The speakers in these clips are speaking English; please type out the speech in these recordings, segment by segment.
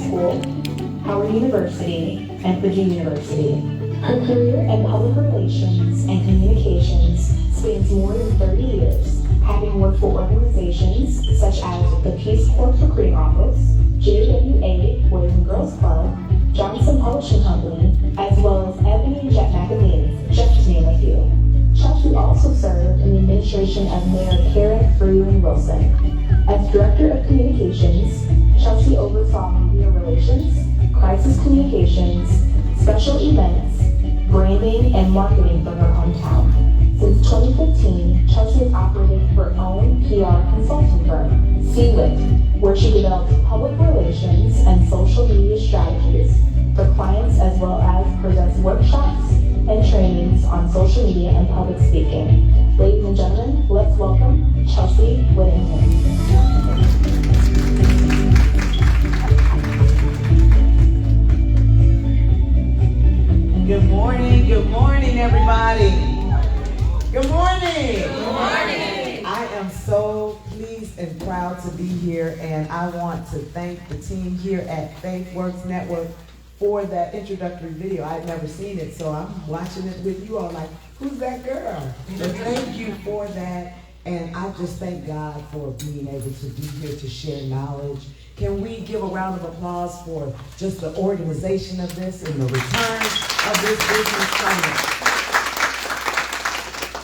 School, Howard University, and Purdue University. Her career in public relations and communications spans more than 30 years, having worked for organizations such as the Peace Corps Recruiting Office, JWA Boys and Girls Club, Johnson Publishing Company, as well as Ebony and Jet magazines, just to name a few. Chelsea also served in the administration of Mayor Karen Freeland Wilson. As Director of Communications, Chelsea oversaw media relations, crisis communications, special events, branding, and marketing for her hometown. Since 2015, Chelsea has operated her own PR consulting firm, WHITT, where she develops public relations and social media strategies for clients, as well as presents workshops and trainings on social media and public speaking. Ladies and gentlemen, let's welcome Chelsea Whittingham. Good morning, everybody. Good morning. Good morning. I am so pleased and proud to be here, and I want to thank the team here at FaithWorks Network for that introductory video. I had never seen it, so I'm watching it with you all like, who's that girl? But thank you for that, and I just thank God for being able to be here to share knowledge. Can we give a round of applause for just the organization of this and the return of this business summit?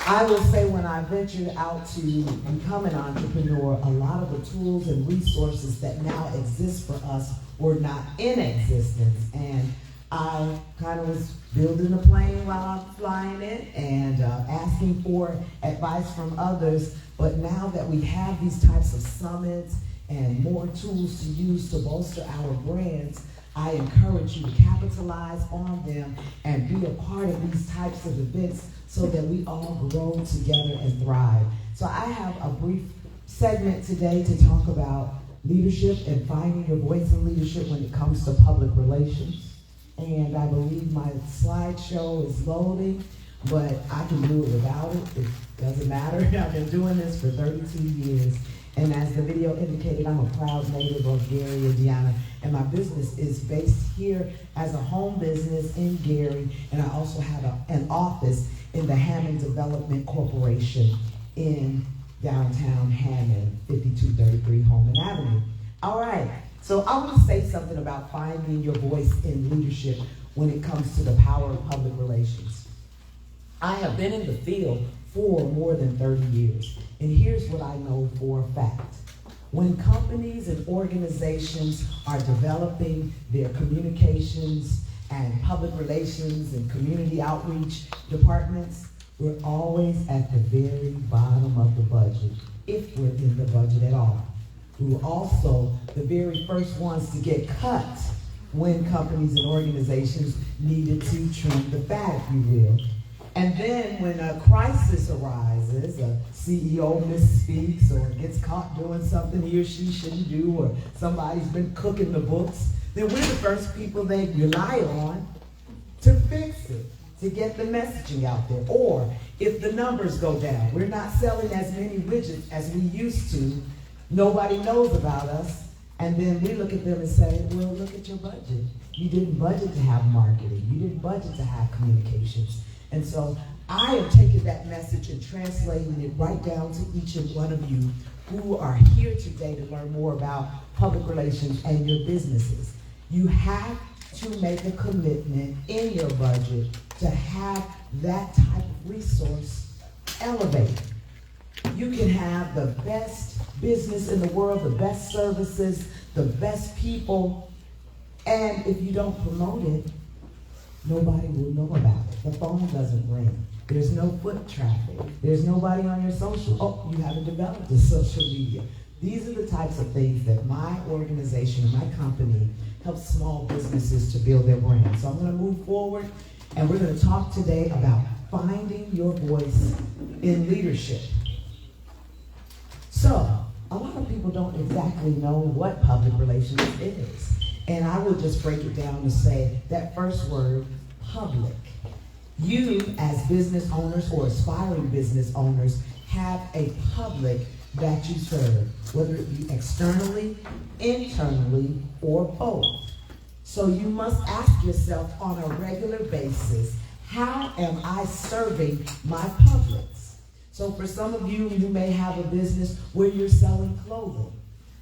I will say when I ventured out to become an entrepreneur, a lot of the tools and resources that now exist for us were not in existence. And I kind of was building a plane while I was flying it and asking for advice from others. But now that we have these types of summits and more tools to use to bolster our brands, I encourage you to capitalize on them and be a part of these types of events so that we all grow together and thrive. So I have a brief segment today to talk about leadership and finding your voice in leadership when it comes to public relations. And I believe my slideshow is loading, but I can do it without it. It doesn't matter. I've been doing this for 32 years. And as the video indicated, I'm a proud native of Gary, Indiana, and my business is based here as a home business in Gary, and I also have an office in the Hammond Development Corporation in downtown Hammond, 5233 Holman Avenue. All right, so I want to say something about finding your voice in leadership when it comes to the power of public relations. I have been in the field for more than 30 years. And here's what I know for a fact. When companies and organizations are developing their communications and public relations and community outreach departments, we're always at the very bottom of the budget, if we're in the budget at all. We were also the very first ones to get cut when companies and organizations needed to trim the fat, if you will. And then when a crisis arises, a CEO misspeaks or gets caught doing something he or she shouldn't do, or somebody's been cooking the books, then we're the first people they rely on to fix it, to get the messaging out there. Or if the numbers go down, we're not selling as many widgets as we used to, nobody knows about us, and then we look at them and say, well, look at your budget. You didn't budget to have marketing. You didn't budget to have communications. And so I am taking that message and translating it right down to each and one of you who are here today to learn more about public relations and your businesses. You have to make a commitment in your budget to have that type of resource elevated. You can have the best business in the world, the best services, the best people, and if you don't promote it, nobody will know about it. The phone doesn't ring. There's no foot traffic. There's nobody on your social. Oh, you haven't developed a social media. These are the types of things that my organization, my company, helps small businesses to build their brand. So I'm going to move forward, and we're going to talk today about finding your voice in leadership. So, a lot of people don't exactly know what public relations is. And I will just break it down to say that first word, public. You, as business owners or aspiring business owners, have a public that you serve, whether it be externally, internally, or both. So you must ask yourself on a regular basis, how am I serving my publics? So for some of you, you may have a business where you're selling clothing.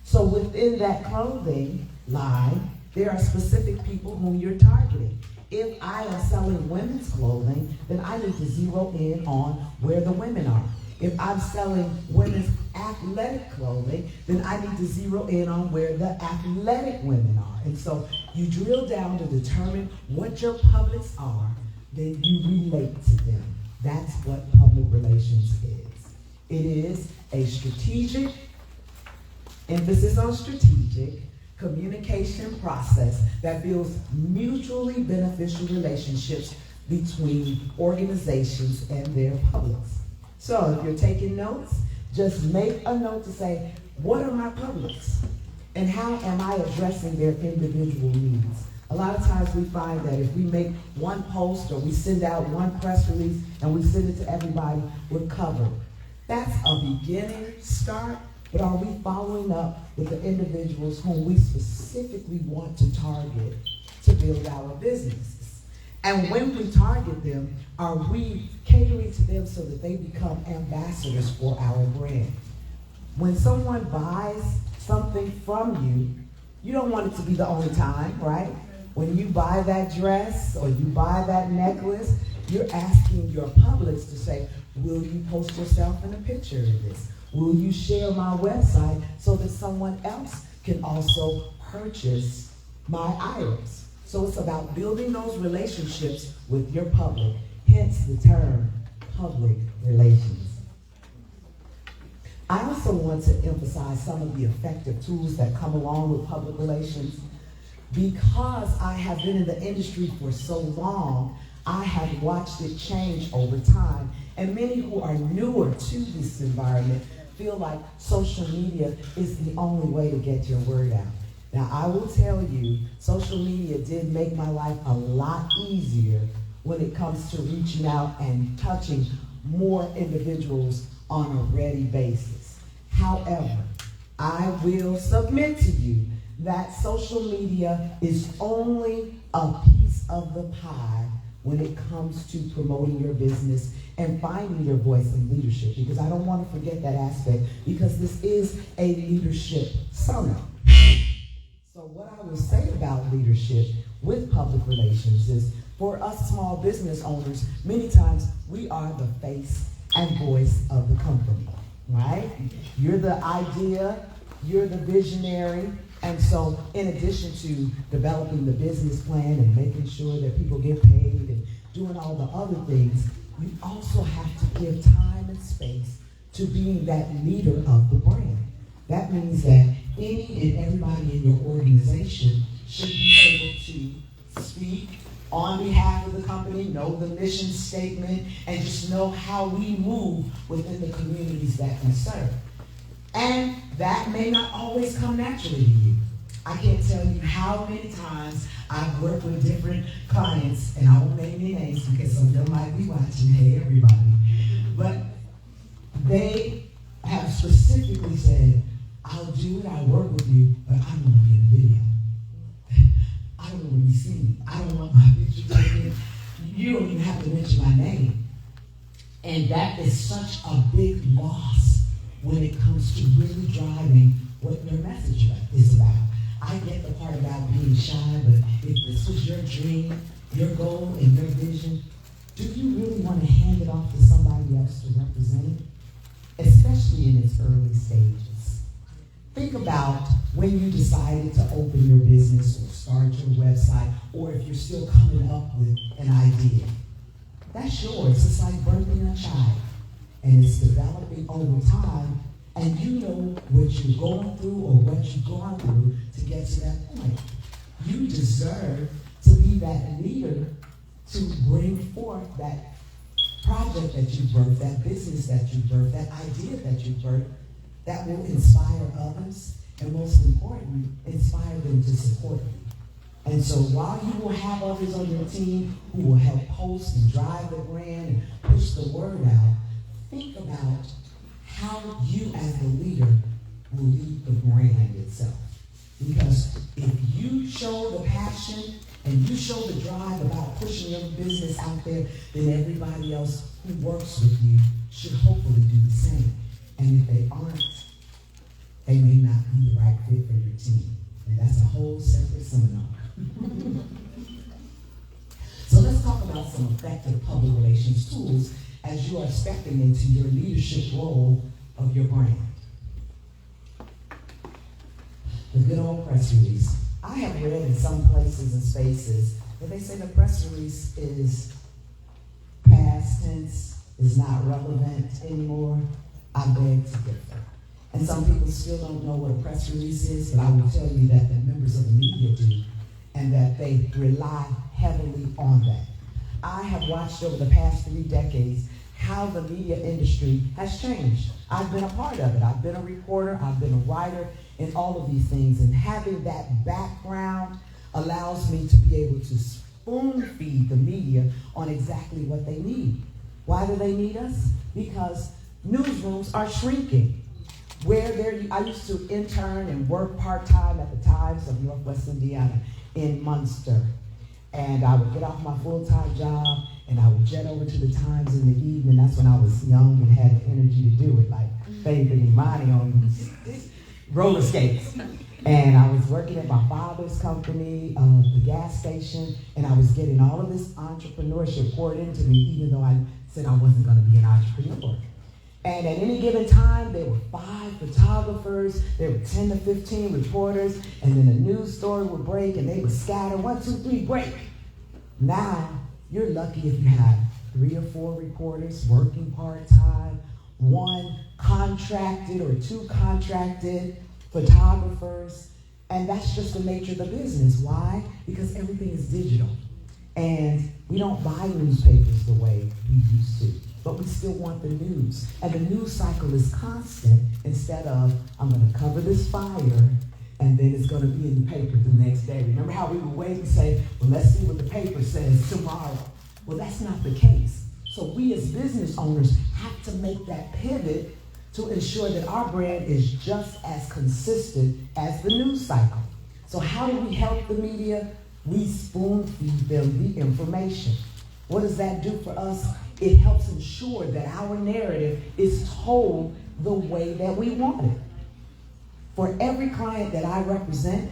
So within that clothing line, there are specific people whom you're targeting. If I am selling women's clothing, then I need to zero in on where the women are. If I'm selling women's athletic clothing, then I need to zero in on where the athletic women are. And so you drill down to determine what your publics are, then you relate to them. That's what public relations is. It is a strategic, emphasis on strategic, communication process that builds mutually beneficial relationships between organizations and their publics. So if you're taking notes, just make a note to say, what are my publics? And how am I addressing their individual needs? A lot of times we find that if we make one post or we send out one press release and we send it to everybody, we're covered. That's a beginning start, but are we following up with the individuals whom we specifically want to target to build our businesses? And when we target them, are we catering to them so that they become ambassadors for our brand? When someone buys something from you, you don't want it to be the only time, right? When you buy that dress or you buy that necklace, you're asking your publics to say, will you post yourself in a picture of this? Will you share my website so that someone else can also purchase my items? So it's about building those relationships with your public, hence the term public relations. I also want to emphasize some of the effective tools that come along with public relations. Because I have been in the industry for so long, I have watched it change over time. And many who are newer to this environment feel like social media is the only way to get your word out. Now, I will tell you, social media did make my life a lot easier when it comes to reaching out and touching more individuals on a ready basis. However, I will submit to you that social media is only a piece of the pie when it comes to promoting your business and finding your voice in leadership, because I don't want to forget that aspect, because this is a leadership summit. So what I will say about leadership with public relations is, for us small business owners, many times we are the face and voice of the company, right? You're the idea, you're the visionary, and so in addition to developing the business plan and making sure that people get paid and doing all the other things, you also have to give time and space to being that leader of the brand. That means that any and everybody in your organization should be able to speak on behalf of the company, know the mission statement, and just know how we move within the communities that we serve. And that may not always come naturally to you. I can't tell you how many times I've worked with different clients, and I won't name any names because some of them might be watching, hey everybody, but they have specifically said, I'll do it, I'll work with you, but I don't want to be in a video. I don't want to be seen. I don't want my picture taken. You don't even have to mention my name. And that is such a big loss when it comes to really driving what your message is about. I get the part about being shy, but if this was your dream, your goal, and your vision, do you really want to hand it off to somebody else to represent it? Especially in its early stages. Think about when you decided to open your business or start your website, or if you're still coming up with an idea. That's yours. It's like birthing a child. And it's developing over time, and you know what you're going through or what you've gone through to get to that point. You deserve to be that leader to bring forth that project that you birthed, that business that you birthed, that idea that you birthed, that will inspire others, and most important, inspire them to support you. And so while you will have others on your team who will help post and drive the brand and push the word out, think about how you as the leader will lead the brand itself. Because if you show the passion and you show the drive about pushing your business out there, then everybody else who works with you should hopefully do the same. And if they aren't, they may not be the right fit for your team. And that's a whole separate seminar. So let's talk about some effective public relations tools as you are stepping into your leadership role of your brand. The good old press release. I have read in some places and spaces that they say the press release is past tense, is not relevant anymore. I beg to differ. And some people still don't know what a press release is, but I will tell you that the members of the media do, and that they rely heavily on that. I have watched over the past 3 decades how the media industry has changed. I've been a part of it. I've been a reporter, I've been a writer, and all of these things. And having that background allows me to be able to spoon feed the media on exactly what they need. Why do they need us? Because newsrooms are shrinking. I used to intern and work part-time at the Times of Northwest Indiana in Munster. And I would get off my full-time job and I would jet over to the Times in the evening. That's when I was young and had the energy to do it, like Faith and Imani on roller skates. And I was working at my father's company, the gas station, and I was getting all of this entrepreneurship poured into me, even though I said I wasn't going to be an entrepreneur. And at any given time, there were 5 photographers, there were 10 to 15 reporters, and then a news story would break, and they would scatter, 1, 2, 3, break. Now, you're lucky if you have 3 or 4 reporters working part-time, 1 contracted or 2 contracted photographers, and that's just the nature of the business. Why? Because everything is digital, and we don't buy newspapers the way we used to. But we still want the news. And the news cycle is constant instead of, I'm going to cover this fire, and then it's going to be in the paper the next day. Remember how we would wait and say, well, let's see what the paper says tomorrow. Well, that's not the case. So we as business owners have to make that pivot to ensure that our brand is just as consistent as the news cycle. So how do we help the media? We spoon feed them the information. What does that do for us? It helps ensure that our narrative is told the way that we want it. For every client that I represent,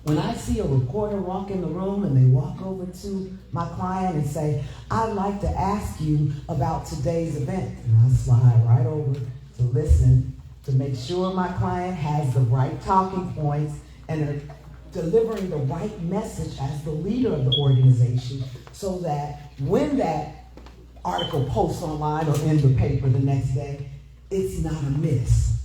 when I see a reporter walk in the room and they walk over to my client and say, I'd like to ask you about today's event, and I slide right over to listen to make sure my client has the right talking points and are delivering the right message as the leader of the organization, so that when that article posts online or in the paper the next day, it's not a miss.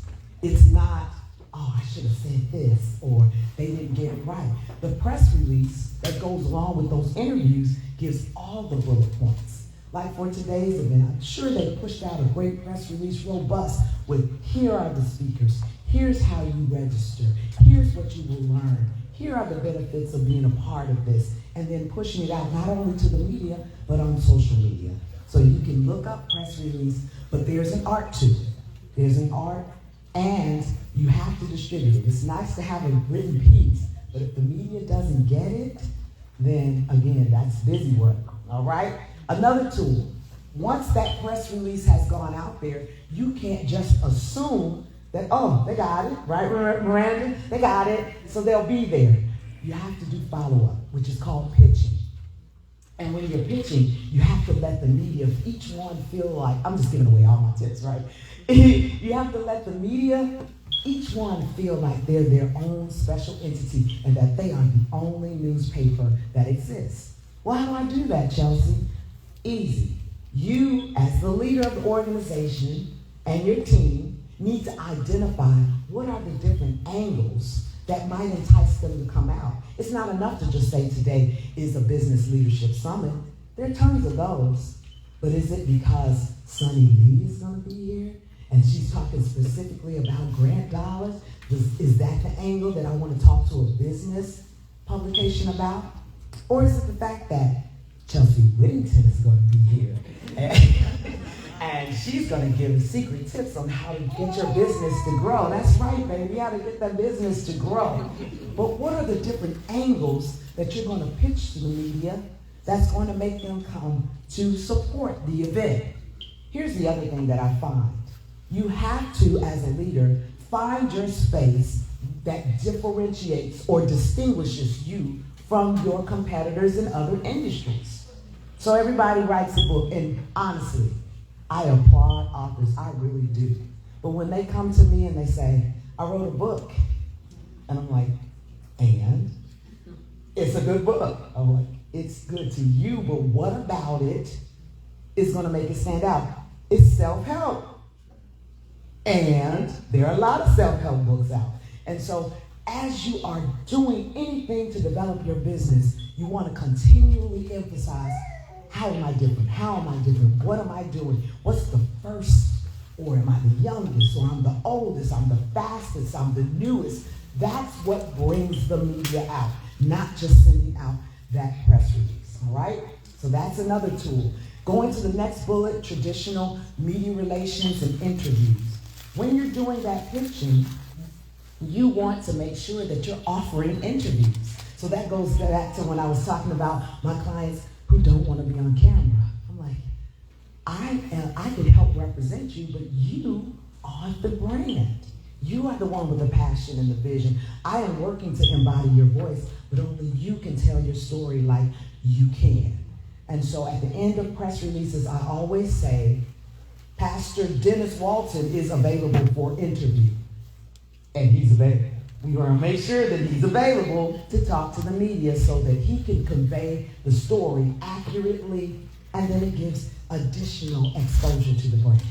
It's not, oh, I should have said this, or they didn't get it right. The press release that goes along with those interviews gives all the bullet points. Like for today's event, I'm sure they pushed out a great press release, robust, with here are the speakers, here's how you register, here's what you will learn, here are the benefits of being a part of this, and then pushing it out not only to the media, but on social media. So you can look up press release, but there's an art to it. There's an art, and you have to distribute it. It's nice to have a written piece, but if the media doesn't get it, then again, that's busy work, all right? Another tool, once that press release has gone out there, you can't just assume that, oh, they got it, right, Miranda? They got it, so they'll be there. You have to do follow-up, which is called pitching. And when you're pitching, you have to let the media, each one feel like, I'm just giving away all my tips, right? You have to let the media, each one feel like they're their own special entity and that they are the only newspaper that exists. Well, how do I do that, Chelsea? Easy. You, as the leader of the organization and your team, need to identify what are the different angles that might entice them to come out. It's not enough to just say today is a business leadership summit. There are tons of those. But is it because Sunny Lee is going to be here and she's talking specifically about grant dollars? Is that the angle that I want to talk to a business publication about? Or is it the fact that Chelsea Whittington is going to be here? And she's going to give secret tips on how to get your business to grow. That's right, baby. We got to get that business to grow. But what are the different angles that you're going to pitch to the media that's going to make them come to support the event? Here's the other thing that I find. You have to, as a leader, find your space that differentiates or distinguishes you from your competitors in other industries. So everybody writes a book, and honestly, I applaud authors, I really do. But when they come to me and they say, I wrote a book, and I'm like, and? It's a good book. I'm like, it's good to you, but what about it is going to make it stand out? It's self-help. And there are a lot of self-help books out. And so as you are doing anything to develop your business, you want to continually emphasize, how am I different? How am I different? What am I doing? What's the first? Or am I the youngest? Or I'm the oldest? I'm the fastest? I'm the newest? That's what brings the media out, not just sending out that press release, all right? So that's another tool. Going to the next bullet, traditional media relations and interviews. When you're doing that pitching, you want to make sure that you're offering interviews. So that goes back to when I was talking about my clients who don't want to be on camera. I'm like, I can help represent you, but you are the brand. You are the one with the passion and the vision. I am working to embody your voice, but only you can tell your story like you can. And so at the end of press releases, I always say, Pastor Dennis Walton is available for interview. And he's available. We want to make sure that he's available to talk to the media so that he can convey the story accurately, and then it gives additional exposure to the brand.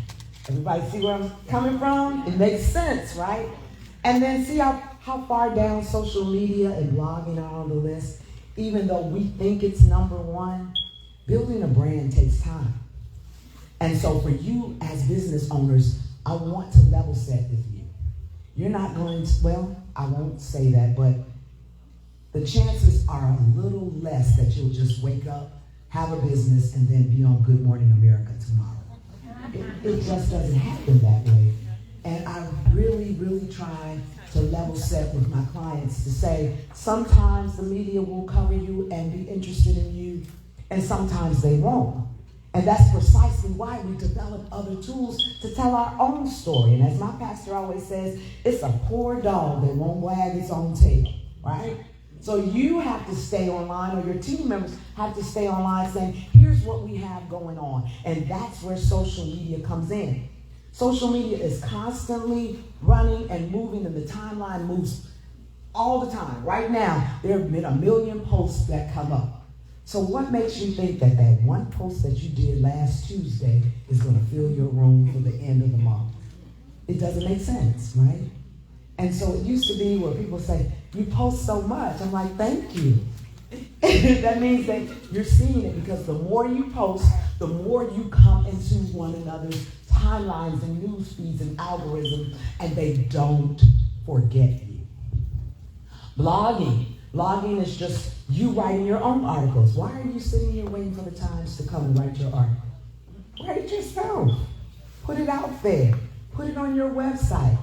Everybody see where I'm coming from? It makes sense, right? And then see how far down social media and blogging are on the list. Even though we think it's number one, building a brand takes time. And so for you as business owners, I want to level set with you. You're not going to, well, I won't say that, but the chances are a little less that you'll just wake up, have a business, and then be on Good Morning America tomorrow. It just doesn't happen that way. And I really, really try to level set with my clients to say, sometimes the media will cover you and be interested in you, and sometimes they won't. And that's precisely why we develop other tools to tell our own story. And as my pastor always says, it's a poor dog that won't wag its own tail, right? So you have to stay online, or your team members have to stay online saying, here's what we have going on. And that's where social media comes in. Social media is constantly running and moving, and the timeline moves all the time. Right now, there have been 1 million posts that come up. So what makes you think that that one post that you did last Tuesday is going to fill your room for the end of the month? It doesn't make sense, right? And so it used to be where people say, you post so much. I'm like, thank you. That means that you're seeing it, because the more you post, the more you come into one another's timelines and news feeds and algorithms, and they don't forget you. Blogging is just you writing your own articles. Why are you sitting here waiting for the Times to come and write your article? Write it yourself. Put it out there. Put it on your website.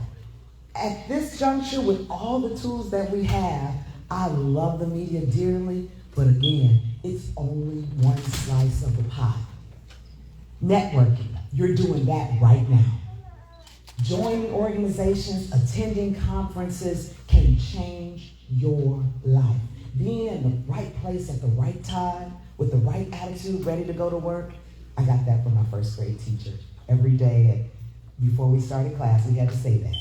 At this juncture, with all the tools that we have, I love the media dearly, but again, it's only one slice of the pie. Networking, you're doing that right now. Joining organizations, attending conferences can change your life. Being in the right place at the right time, with the right attitude, ready to go to work. I got that from my first grade teacher. Every day before we started class, we had to say that.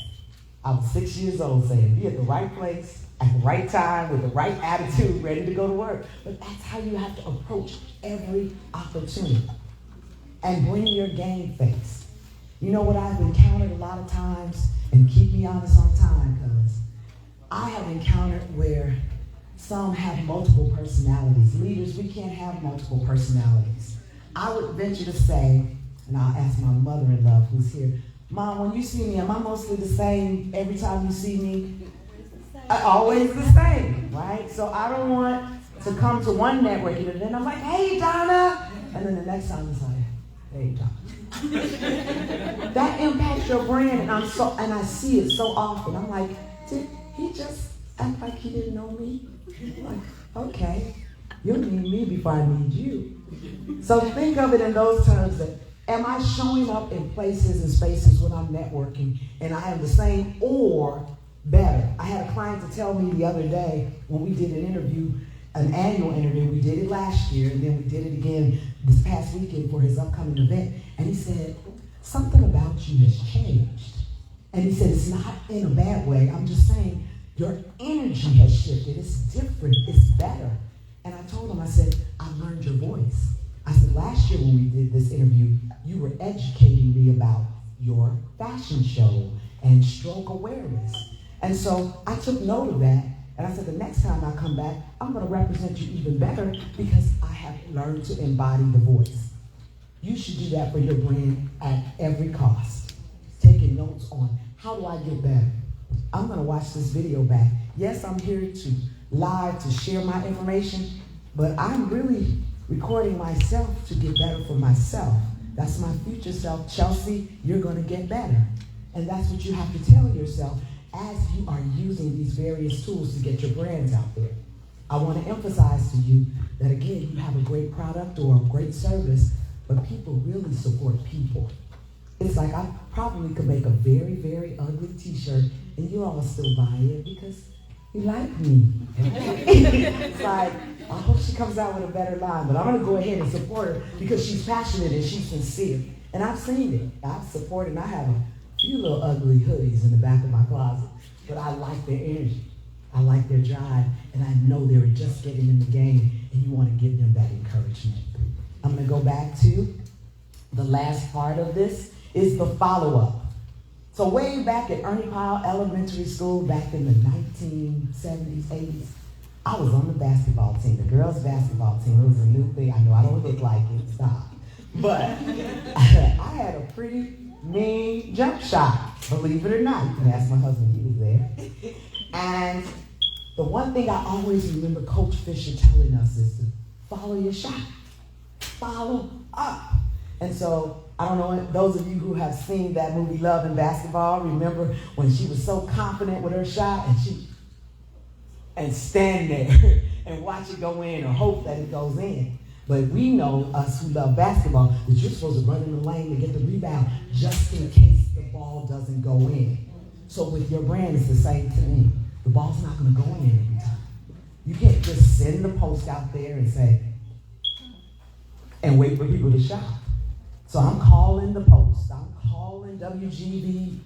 I was 6 years old saying, be at the right place, at the right time, with the right attitude, ready to go to work. But that's how you have to approach every opportunity. And bring your game face. You know what I've encountered a lot of times, and keep me honest on time, because I have encountered where some have multiple personalities. Leaders, we can't have multiple personalities. I would venture to say, and I'll ask my mother-in-law who's here, Mom, when you see me, am I mostly the same every time you see me? Always the same, right? So I don't want to come to one networking, and then I'm like, hey, Donna. And then the next time it's like, hey, Donna. That impacts your brand, and I see it so often. I'm like, did he just act like he didn't know me? I'm like, okay, you'll need me before I need you. So think of it in those terms that, am I showing up in places and spaces when I'm networking and I am the same or better? I had a client to tell me the other day when we did an interview, an annual interview. We did it last year, and then we did it again this past weekend for his upcoming event. And he said, something about you has changed. And he said, it's not in a bad way. I'm just saying your energy has shifted. It's different. It's better. And I told him, I said, I've learned your voice. I said, last year when we did this interview, you were educating me about your fashion show and stroke awareness. And so I took note of that. And I said, the next time I come back, I'm going to represent you even better because I have learned to embody the voice. You should do that for your brand at every cost. Taking notes on, how do I get better? I'm going to watch this video back. Yes, I'm here to live to share my information, but I'm really recording myself to get better for myself. That's my future self. Chelsea, you're going to get better. And that's what you have to tell yourself as you are using these various tools to get your brands out there. I want to emphasize to you that, again, you have a great product or a great service, but people really support people. It's like I probably could make a very, very ugly t-shirt and you all still buy it because you like me. It's like, I hope she comes out with a better line, but I'm going to go ahead and support her because she's passionate and she's sincere. And I've seen it. I've supported, and I have a few little ugly hoodies in the back of my closet, but I like their energy. I like their drive, and I know they're just getting in the game, and you want to give them that encouragement. I'm going to go back to the last part of this is the follow-up. So way back at Ernie Powell Elementary School, back in the 1970s, 80s, I was on the basketball team, the girls' basketball team. It was a new thing. I know I don't look like it, stop. But I had a pretty mean jump shot, believe it or not. You can ask my husband, he was there. And the one thing I always remember Coach Fisher telling us is to follow your shot. Follow up. And so, I don't know, those of you who have seen that movie Love and Basketball, remember when she was so confident with her shot and stand there and watch it go in or hope that it goes in. But we know, us who love basketball, that you're supposed to run in the lane to get the rebound just in case the ball doesn't go in. So with your brand, it's the same thing. The ball's not going to go in every time. You can't just send the post out there and say, and wait for people to shop. So I'm calling the post. I'm calling WGN.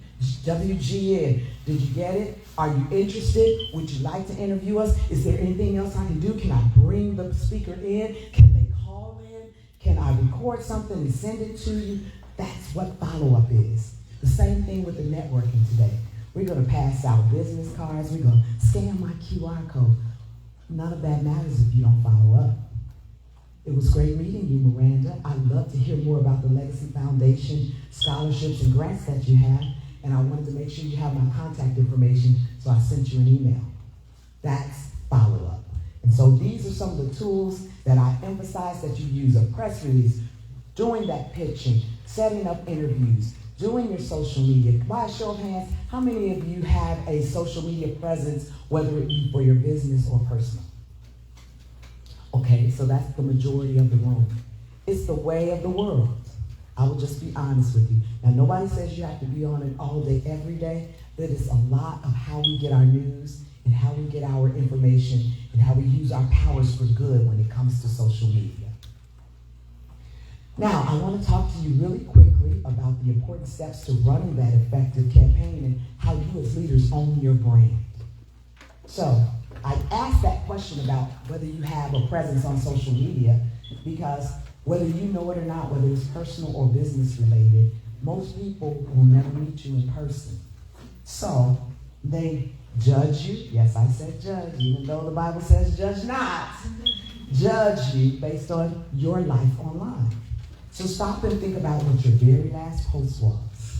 Did you get it? Are you interested? Would you like to interview us? Is there anything else I can do? Can I bring the speaker in? Can they call in? Can I record something and send it to you? That's what follow-up is. The same thing with the networking today. We're going to pass out business cards. We're going to scan my QR code. None of that matters if you don't follow up. It was great meeting you, Miranda. I'd love to hear more about the Legacy Foundation scholarships and grants that you have. And I wanted to make sure you have my contact information, so I sent you an email. That's follow-up. And so these are some of the tools that I emphasize that you use: a press release, doing that pitching, setting up interviews, doing your social media. By a show of hands, how many of you have a social media presence, whether it be for your business or personal? Okay, so that's the majority of the room. It's the way of the world. I will just be honest with you. Now, nobody says you have to be on it all day, every day, but it's a lot of how we get our news and how we get our information and how we use our powers for good when it comes to social media. Now, I want to talk to you really quickly about the important steps to running that effective campaign and how you as leaders own your brand. So, I asked that question about whether you have a presence on social media because whether you know it or not, whether it's personal or business related, most people will never meet you in person. So they judge you. Yes, I said judge, even though the Bible says judge not. Judge you based on your life online. So stop and think about what your very last post was.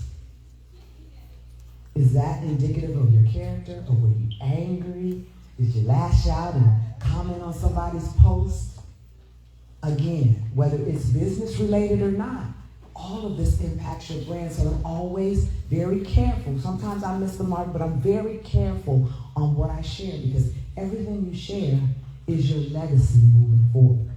Is that indicative of your character, or were you angry? Did you lash out and comment on somebody's post? Again, whether it's business related or not, all of this impacts your brand. So I'm always very careful. Sometimes I miss the mark, but I'm very careful on what I share because everything you share is your legacy moving forward.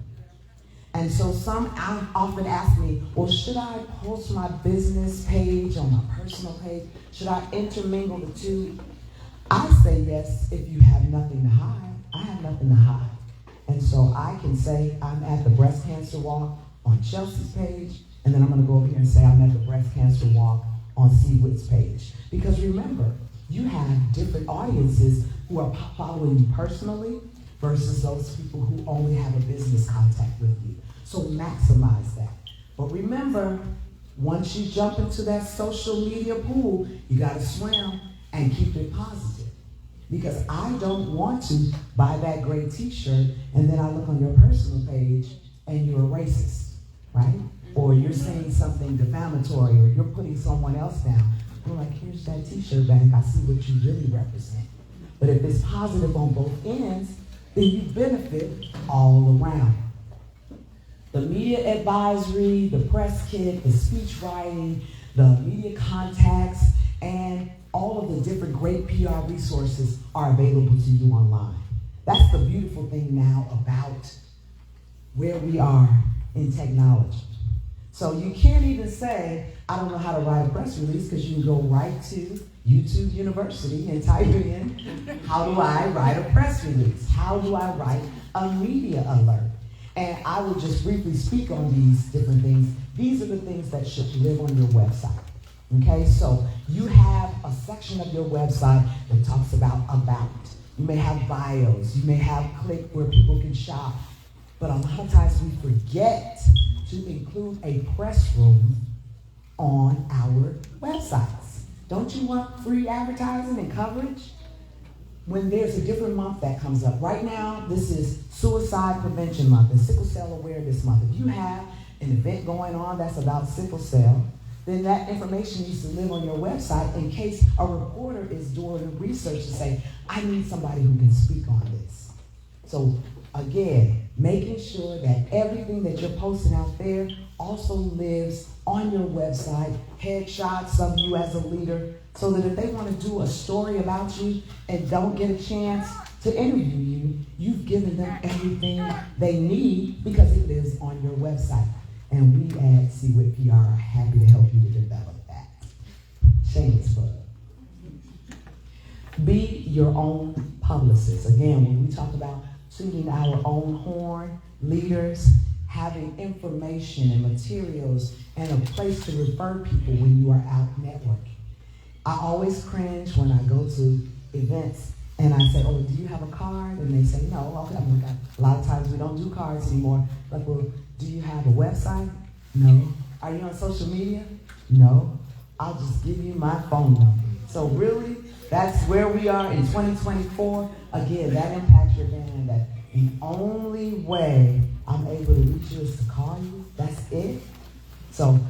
And so some often ask me, well, should I post my business page on my personal page? Should I intermingle the two? I say yes if you have nothing to hide. I have nothing to hide. And so I can say I'm at the breast cancer walk on Chelsea's page, and then I'm going to go over here and say I'm at the breast cancer walk on WHITT's page. Because remember, you have different audiences who are following you personally versus those people who only have a business contact with you. So maximize that. But remember, once you jump into that social media pool, you got to swim and keep it positive. Because I don't want to buy that great t-shirt and then I look on your personal page and you're a racist, right? Or you're saying something defamatory or you're putting someone else down. I'm like, here's that t-shirt bank. I see what you really represent. But if it's positive on both ends, then you benefit all around. The media advisory, the press kit, the speech writing, the media contacts, and all of the different great PR resources are available to you online. That's the beautiful thing now about where we are in technology. So you can't even say, I don't know how to write a press release, because you can go right to YouTube University and type in, how do I write a press release? How do I write a media alert? And I will just briefly speak on these different things. These are the things that should live on your website. Okay, so you have a section of your website that talks about. You may have bios. You may have click where people can shop. But a lot of times we forget to include a press room on our websites. Don't you want free advertising and coverage? When there's a different month that comes up. Right now, this is Suicide Prevention Month and Sickle Cell Awareness Month. If you have an event going on that's about sickle cell, then that information needs to live on your website in case a reporter is doing research to say, I need somebody who can speak on this. So again, making sure that everything that you're posting out there also lives on your website, headshots of you as a leader, so that if they want to do a story about you and don't get a chance to interview you, you've given them everything they need because it lives on your website. And we at WHITT PR are happy to help you to develop that. Shameless plug. Be your own publicist. Again, when we talk about tooting our own horn, leaders, having information and materials and a place to refer people when you are out networking. I always cringe when I go to events and I say, oh, do you have a card? And they say, no. Okay. A lot of times we don't do cards anymore. Like, well, do you have a website? No. Are you on social media? No. I'll just give you my phone number. So really, that's where we are in 2024. Again, that impacts your brand. That the only way I'm able to reach you is to call you. That's it. So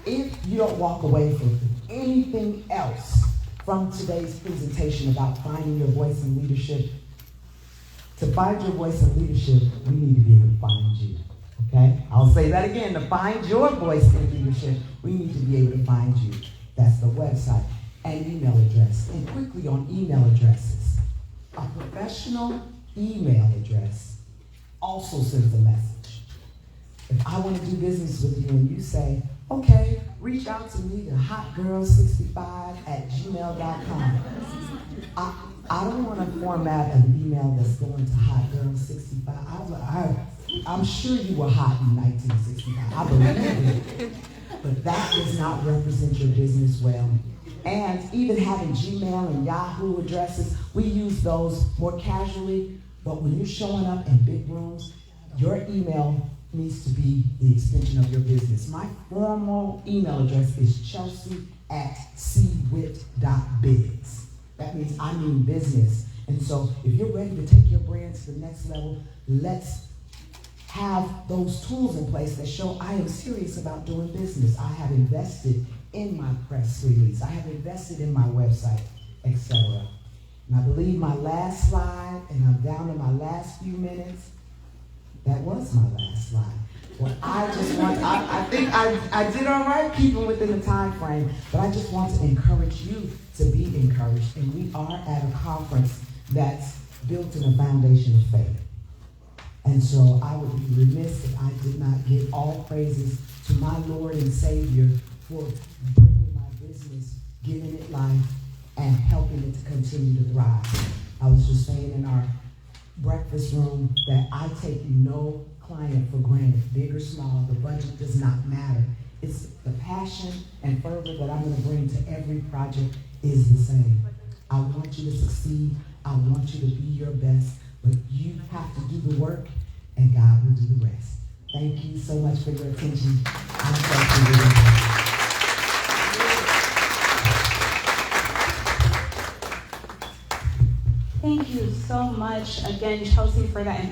if you don't walk away from anything else from today's presentation about finding your voice in leadership, to find your voice in leadership, we need to be able to find you. Okay? I'll say that again. To find your voice in leadership, we need to be able to find you. That's the website and email address. And quickly on email addresses. A professional email address also sends a message. If I want to do business with you and you say, okay, reach out to me at hotgirl65@gmail.com. I don't want to format an email that's going to hotgirl65. I'm sure you were hot in 1965. I believe it. But that does not represent your business well. And even having Gmail and Yahoo addresses, we use those more casually. But when you're showing up in big rooms, your email needs to be the extension of your business. My formal email address is chelsea@cwhitt.biz. That means I mean business. And so if you're ready to take your brand to the next level, let's have those tools in place that show I am serious about doing business. I have invested in my press release. I have invested in my website, etc. And I believe my last slide, and I'm down to my last few minutes. That was my last slide. Well, I think I did all right keeping within the time frame, but I just want to encourage you to be encouraged. And we are at a conference that's built in a foundation of faith. And so I would be remiss if I did not give all praises to my Lord and Savior for bringing my business, giving it life, and helping it to continue to thrive. I was just saying in our breakfast room that I take no client for granted, big or small. The budget does not matter. It's the passion and fervor that I'm going to bring to every project is the same. I want you to succeed. I want you to be your best, but you have to do the work, and God will do the rest. Thank you so much for your attention. I'm so grateful. Thank you so much again, Chelsea, for that